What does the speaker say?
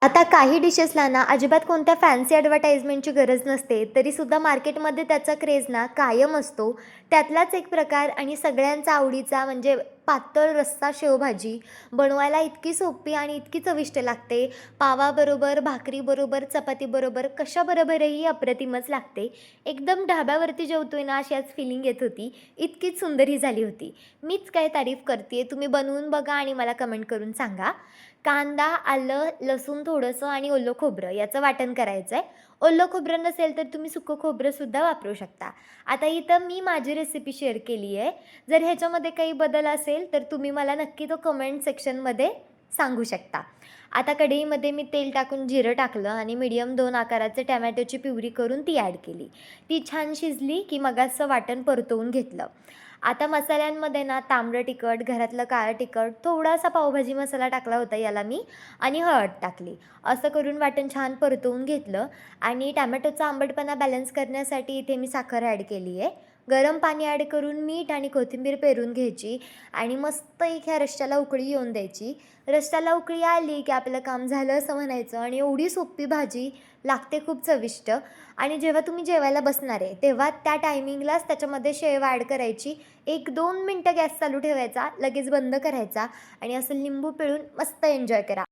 आता काही डिशेसला ना अजिबात कोणत्या फॅन्सी ॲडव्हर्टाइजमेंटची गरज नसते, तरीसुद्धा मार्केटमध्ये त्याचा क्रेज ना कायम असतो. त्यातलाच एक प्रकार आणि सगळ्यांचा आवडीचा म्हणजे पातळ रस्सा शेवभाजी बनवायला इतकी सोपी आणि इतकी चविष्ट लागते. पावाबरोबर, भाकरीबरोबर, चपातीबरोबर कशाबरोबरही अप्रतिमच लागते. एकदम ढाब्यावरती जेवतोय ना अशी आज फिलिंग येत होती. इतकीच सुंदर ही झाली होती. मीच काय तारीफ करते तुम्ही बनवून बघा आणि मला कमेंट करून सांगा. कांदा, आलं, लसूण थोडंसं आणि ओलं खोबरं याचं वाटण करायचं आहे. ओलं खोबरं नसेल तर तुम्ही सुकं खोबरंसुद्धा वापरू शकता. आता इथं मी माझी रेसिपी शेअर केली आहे. जर ह्याच्यामध्ये काही बदल असेल तर तुम्ही मला नक्की तो कमेंट सेक्शनमध्ये सांगू शकता. आता कढईमध्ये मी तेल टाकून जिरं टाकलं आणि मीडियम 2 आकाराचे टोमॅटोची प्युरी करून ती ॲड केली. ती छान शिजली की मग असं वाटण परतवून घेतलं. आता मसाल्यांमध्ये ना तांबडं तिखट, घरातलं काळं तिखट, थोडासा पावभाजी मसाला टाकला होता याला मी आणि हळद टाकली. असं करून वाटण छान परतवून घेतलं आणि टोमॅटोचा आंबटपणा बॅलन्स करण्यासाठी इथे मी साखर ॲड केली आहे. गरम पाणी ॲड करून मीठ आणि कोथिंबीर पेरून घ्यायची आणि मस्त एक ह्या रश्श्याला उकळी येऊन द्यायची. रश्श्याला उकळी आली की आपलं काम झालं असं म्हणायचं आणि एवढी सोपी भाजी लागते खूप चविष्ट. आणि जेव्हा तुम्ही जेवायला बसणार आहे, तेव्हा त्या टायमिंगलाच त्याच्यामध्ये शेव ॲड करायची. 1-2 मिनटं गॅस चालू ठेवायचा, लगेच बंद करायचा आणि असं लिंबू पिळून मस्त एन्जॉय करा.